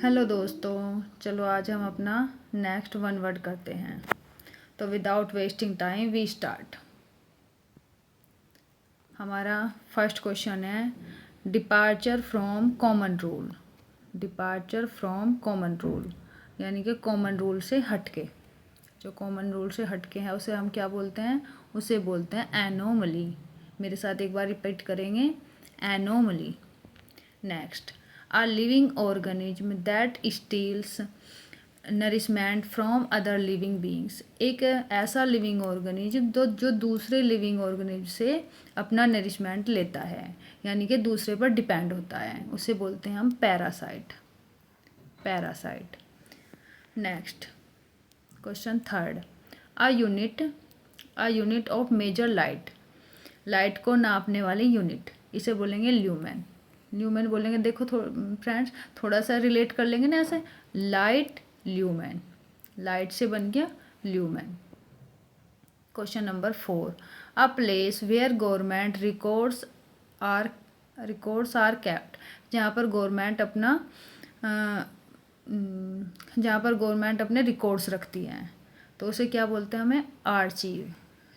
Hello दोस्तों, चलो आज हम अपना नेक्स्ट वन वर्ड करते हैं। तो without wasting time we start. हमारा फर्स्ट क्वेश्चन है departure from common rule. Departure from common rule यानी कि कॉमन रूल से हटके। जो कॉमन रूल से हटके है उसे हम क्या बोलते हैं? उसे बोलते हैं एनोमली। मेरे साथ एक बार रिपीट करेंगे, anomaly. Next, a living organism that steals nourishment from other living beings. एक ऐसा लिविंग ऑर्गेनिज्म जो दूसरे लिविंग ऑर्गेनिज्म से अपना नरिशमेंट लेता है यानी कि दूसरे पर डिपेंड होता है, उसे बोलते हैं हम parasite. Parasite. Next question third, a unit of measure light. Light को नापने वाली यूनिट, इसे बोलेंगे ल्यूमेन। ल्यूमेन बोलेंगे, देखो फ्रेंड्स थोड़ा सा रिलेट कर लेंगे ना ऐसे, लाइट ल्यूमेन, लाइट से बन गया lumen. Question number 4, a place where government records are kept. जहाँ पर गवर्नमेंट अपने रिकॉर्ड्स रखती हैं तो उसे क्या बोलते हैं? हमें आर्चीव।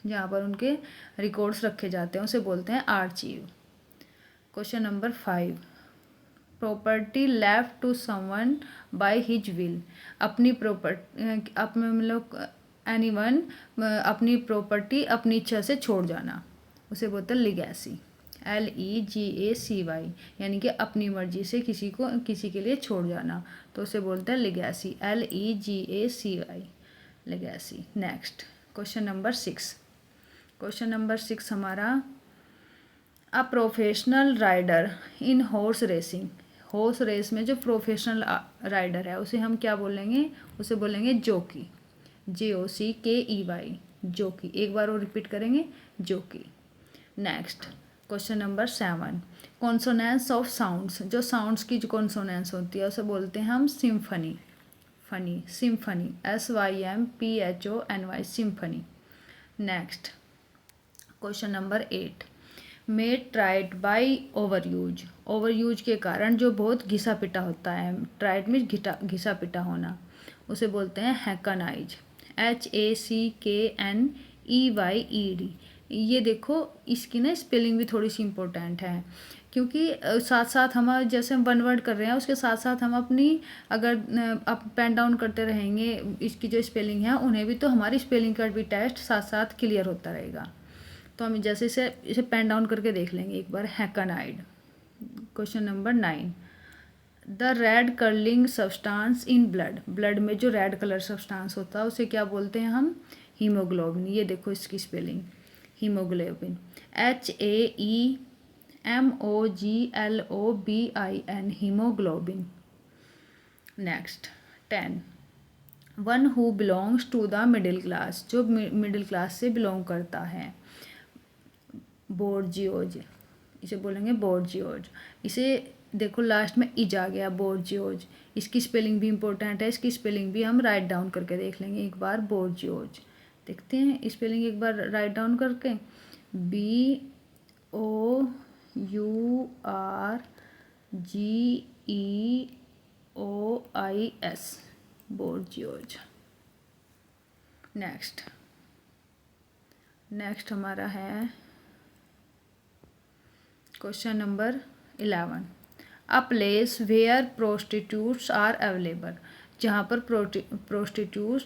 जहाँ पर उनके रिकॉर्ड्स रखे जाते हैं उसे बोलते हैं archive. Question number 5, property left to someone by his will. अपनी प्रॉपर्टी एनीवन अपनी प्रॉपर्टी अपनी इच्छा से छोड़ जाना, उसे बोलते हैं लिगेसी। LEGACY यानी कि अपनी मर्जी से किसी के लिए छोड़ जाना, तो उसे बोलते हैं legacy. LEGACY, legacy. Next question number 6। Question number 6 हमारा, a professional rider in horse racing. Horse race में जो प्रोफेशनल राइडर है उसे हम क्या बोलेंगे? उसे बोलेंगे जोकी। JOCKEY, जोकी। एक बार वो रिपीट करेंगे, जोकी। Next question number 7, consonance of sounds. जो साउंड्स की जो कॉन्सोनेंस होती है उसे बोलते हैं हम symphony. Symphony SYMPHONY, symphony. Next question number 8, made tried by over use. Over use के कारण जो बहुत घिसा पिटा होता है, ट्राइड में घिसा पिटा होना, उसे बोलते हैं हैकनाइज। HACKNEYED। ये देखो, इसकी ना स्पेलिंग भी थोड़ी सी इम्पोर्टेंट है, क्योंकि साथ साथ हम जैसे हम वन वर्ड कर रहे हैं उसके साथ साथ हम अपनी अगर अप पेन डाउन करते रहेंगे इसकी जो स्पेलिंग है उन्हें भी, तो हमारी स्पेलिंग का भी टेस्ट साथ साथ क्लियर होता रहेगा। तो हम जैसे इसे पेन डाउन करके देख लेंगे एक बार, hackneyed. Question number 9, the red curling substance in blood. Blood में जो रेड कलर सब्सटेंस होता है उसे क्या बोलते हैं हम? हीमोग्लोबिन। ये देखो इसकी spelling, haemoglobin. HAEMOGLOBIN, haemoglobin. Next 10, one who belongs to the middle class. जो मिडिल क्लास से बिलोंग करता है, बोर्जियोज, इसे बोलेंगे बोर्जियोज। इसे देखो लास्ट में इज आ गया, बोर्जियोज। इसकी स्पेलिंग भी इम्पोर्टेंट है, इसकी स्पेलिंग भी हम राइट डाउन करके देख लेंगे एक बार, बोर्जियोज। देखते हैं स्पेलिंग एक बार राइट डाउन करके, BOURGEOIS, बोर्जियोज। नेक्स्ट हमारा है question number 11, a place where prostitutes are available. जहाँ पर प्रोस्टिट्यूट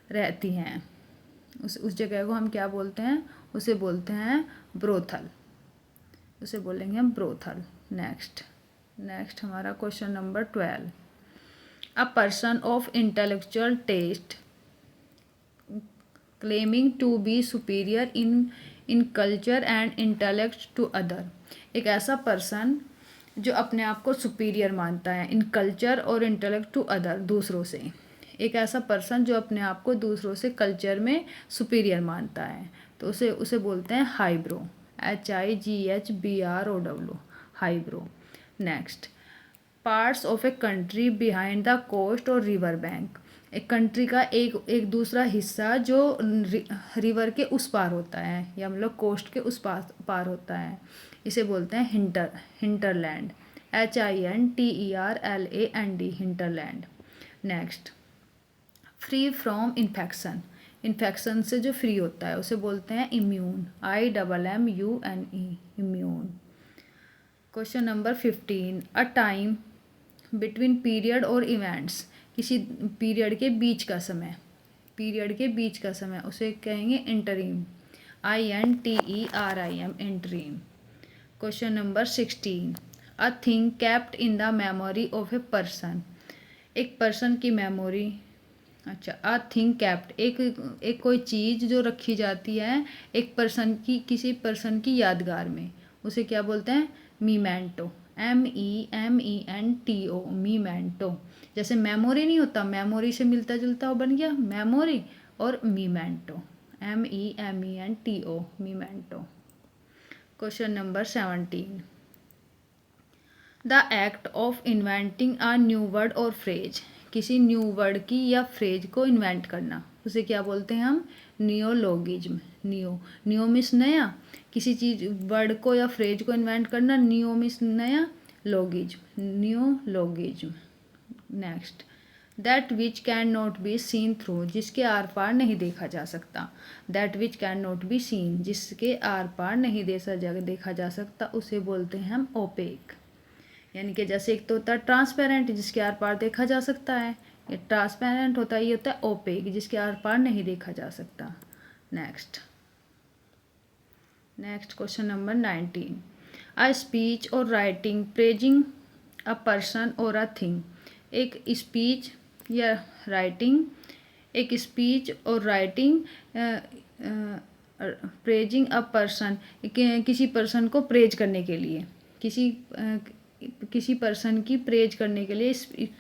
रहती हैं उस जगह को हम क्या बोलते हैं? उसे बोलते हैं ब्रोथल, उसे बोलेंगे हम ब्रोथल। नेक्स्ट हमारा question number 12, a person of intellectual taste claiming to be superior in culture and intellect to other. एक ऐसा पर्सन जो अपने आप को सुपीरियर मानता है इन कल्चर और इंटेलेक्ट टू अदर, दूसरों से। एक ऐसा पर्सन जो अपने आप को दूसरों से कल्चर में सुपीरियर मानता है तो उसे बोलते हैं highbrow. HIGHBROW, highbrow. Next, parts of a country behind the coast और रिवर बैंक। एक कंट्री का एक दूसरा हिस्सा जो रिवर के उस पार होता है या मतलब कोस्ट के उस पार होता है, इसे बोलते हैं hinterland. HINTERLAND, hinterland. Next, free from infection, infection से जो फ्री होता है उसे बोलते हैं immune, IMMUNE, immune. Question number 15, a time between period और इवेंट्स, किसी पीरियड के बीच का समय, पीरियड के बीच का समय उसे कहेंगे interim, INTERIM, interim. Question number 16, a thing kept in the memory of a person, एक पर्सन की मेमोरी, अच्छा, अ थिंग केप्ट, एक कोई चीज़ जो रखी जाती है एक पर्सन की, किसी पर्सन की यादगार में, उसे क्या बोलते हैं? मीमेंटो, MEMENTO, मीमेंटो। जैसे मेमोरी नहीं होता, मेमोरी से मिलता जुलता वो बन गया मेमोरी, और memento, MEMENTO, memento. Question number 17, the act of inventing a new word और फ्रेज, किसी न्यू वर्ड की या फ्रेज को इन्वेंट करना उसे क्या बोलते हैं हम? नियोलॉगिज्म। नियो मीन्स नया, किसी चीज वर्ड को या फ्रेज को इन्वेंट करना, नियो मीन्स नया, logism, neologism. Next, that which can not be seen through, जिसके आर पार नहीं देखा जा सकता, that which can not be seen, जिसके आर पार नहीं देखा जा सकता उसे बोलते हैं हम ओपेक। यानी कि जैसे एक तो होता है ट्रांसपेरेंट, जिसके आर पार देखा जा सकता है, ये ट्रांसपेरेंट होता है, ये होता है ओपेक, जिसके आर पार नहीं देखा जा सकता। Next question number 19, a speech और राइटिंग प्रेजिंग अ पर्सन और अ थिंग, एक स्पीच या राइटिंग, एक स्पीच और राइटिंग प्रेजिंग अ पर्सन, किसी पर्सन को प्रेज करने के लिए, किसी पर्सन की प्रेज करने के लिए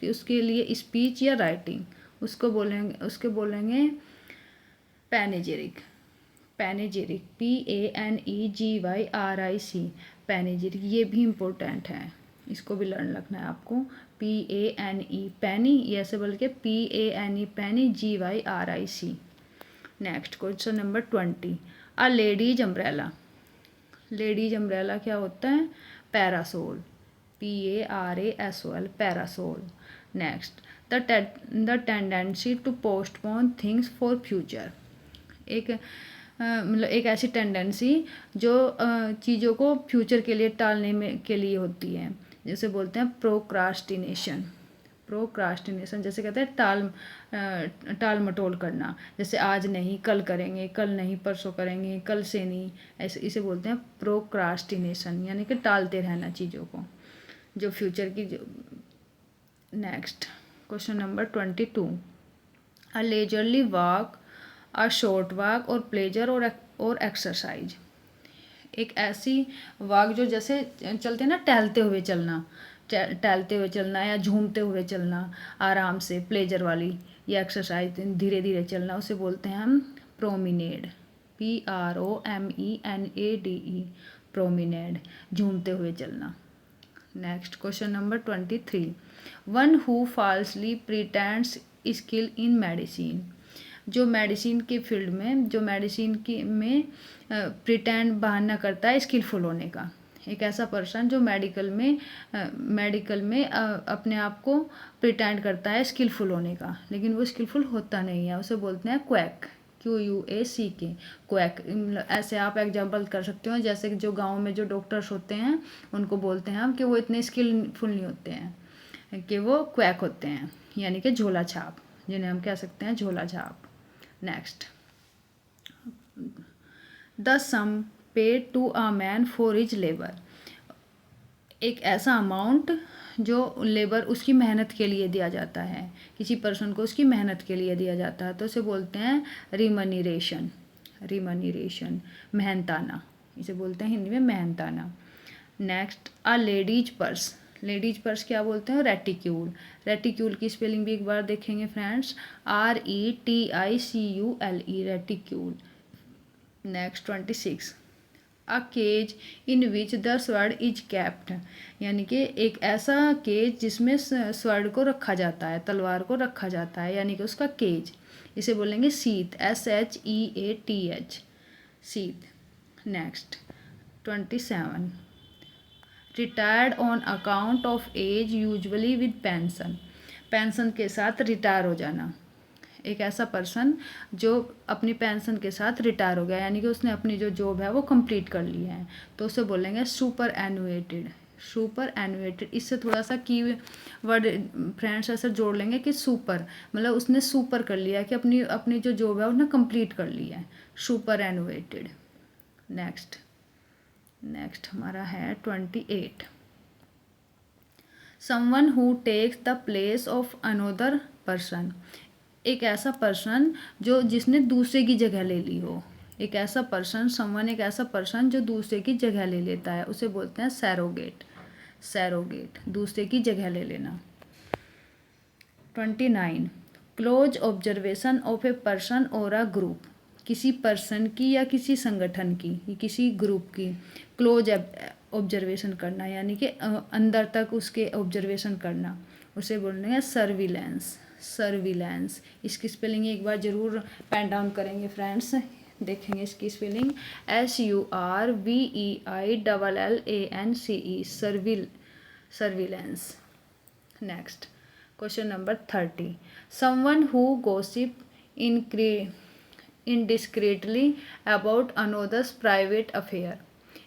उसके लिए स्पीच या राइटिंग, उसको बोलेंगे पैनेजेरिक, PANEGYRIC, पैनेजेरिक। ये भी इम्पोर्टेंट है, इसको भी लर्न रखना है आपको। PANE, पैनी, ये ऐसे बोल के PANE, पैनी, GYRIC। Next question number 20, a ladies umbrella, ladies umbrella क्या होता है? Parasol, PARASOL, parasol. Next, the tendency to postpone things for future, मतलब एक ऐसी टेंडेंसी जो चीज़ों को फ्यूचर के लिए टालने में के लिए होती है, जैसे बोलते हैं प्रोक्रास्टिनेशन, जैसे कहते हैं टाल मटोल करना, जैसे आज नहीं कल करेंगे, कल नहीं परसों करेंगे, कल से नहीं, ऐसे इसे बोलते हैं प्रोक्रास्टिनेशन, यानी कि टालते रहना चीज़ों को जो फ्यूचर की जो। Next question number 22, a leisurely walk, a short walk और प्लेजर और एक्सरसाइज, एक ऐसी वॉक जो जैसे चलते हैं ना, टहलते हुए चलना या झूमते हुए चलना आराम से, प्लेजर वाली, या एक्सरसाइज धीरे धीरे चलना, उसे बोलते हैं हम प्रोमिनेड, PROMENADE, प्रोमिनेड, झूमते हुए चलना। Next question number 23, one who falsely pretends skill in medicine, जो मेडिसिन के फील्ड में, जो मेडिसिन की में प्रिटेंड बहाना करता है स्किलफुल होने का, एक ऐसा पर्सन जो मेडिकल में अपने आप को प्रिटेंड करता है स्किलफुल होने का, लेकिन वो स्किलफुल होता नहीं है, उसे बोलते हैं क्वैक, QUACK, क्वैक। ऐसे आप एग्जांपल कर सकते हो, जैसे कि जो गांव में जो डॉक्टर्स होते हैं उनको बोलते हैं हम कि वो इतने स्किलफुल नहीं होते हैं, कि वो क्वैक होते हैं, यानी कि झोला छाप, जिन्हें हम कह सकते हैं झोला छाप। Next, the sum paid to a man for his labour, एक ऐसा अमाउंट जो लेबर उसकी मेहनत के लिए दिया जाता है, किसी पर्सन को उसकी मेहनत के लिए दिया जाता है, तो उसे बोलते हैं रिमनीरेशन, मेहनताना, इसे बोलते हैं हिंदी में मेहनताना। नेक्स्ट, अ लेडीज पर्स, लेडीज पर्स क्या बोलते हैं? रेटिक्यूल, रेटिक्यूल की स्पेलिंग भी एक बार देखेंगे friends, RETICULE, reticule. Next 26, a cage in which the sword is kept, यानी कि एक ऐसा केज जिसमें स्वॉर्ड को रखा जाता है, तलवार को रखा जाता है, यानी कि उसका केज, इसे बोलेंगे sheath, SHEATH, sheath. Next 27, retired on account of age usually with pension, pension के साथ रिटायर हो जाना। एक ऐसा पर्सन जो अपनी पेंशन के साथ रिटायर हो गया, यानी कि उसने अपनी जो जॉब है वो कंप्लीट कर ली है, तो उसे बोलेंगे सुपर एनुएटेड। सुपर एनुएटेड, इससे थोड़ा सा की वर्ड फ्रेंड्स ऐसे जोड़ लेंगे कि सुपर मतलब उसने सुपर कर लिया है कि अपनी अपनी जो जॉब है उसने कंप्लीट कर ली है, सुपर एनुएटेड। नेक्स्ट हमारा है 28। Someone who takes the place of another person, एक ऐसा पर्सन जो जिसने दूसरे की जगह ले ली हो। एक ऐसा पर्सन, समवन एक ऐसा पर्सन जो दूसरे की जगह ले लेता है, उसे बोलते हैं सैरोगेट। सैरोगेट, दूसरे की जगह ले लेना। 29। Close observation of a person और अ ग्रुप, किसी पर्सन की या किसी संगठन की, किसी ग्रुप की क्लोज ऑब्जर्वेशन करना, यानी कि अंदर तक उसके ऑब्जर्वेशन करना, उसे बोलते हैं सर्विलेंस। सर्विलेंस, इसकी स्पेलिंग एक बार ज़रूर पेन डाउन करेंगे फ्रेंड्स, देखेंगे इसकी spelling SURVEILLANCE, surveillance. Next question number 30। Someone who gossip indiscreetly about another's private affair,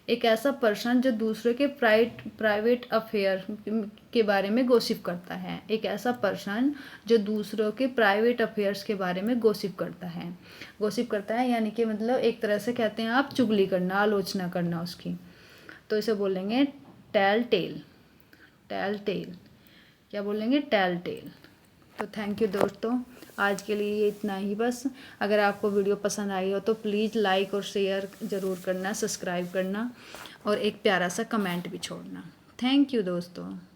एक ऐसा पर्सन जो दूसरे के प्राइवेट अफेयर के बारे में गॉसिप करता है। एक ऐसा पर्सन जो दूसरों के प्राइवेट अफेयर्स के बारे में गॉसिप करता है। गॉसिप करता है यानी कि मतलब एक तरह से कहते हैं आप चुगली करना, आलोचना करना उसकी, तो इसे बोलेंगे टेल टेल। टेल टेल, क्या बोलेंगे? Tail tail. तो थैंक यू दोस्तों, आज के लिए ये इतना ही बस। अगर आपको वीडियो पसंद आई हो तो प्लीज़ लाइक और शेयर ज़रूर करना, सब्सक्राइब करना और एक प्यारा सा कमेंट भी छोड़ना। थैंक यू दोस्तों।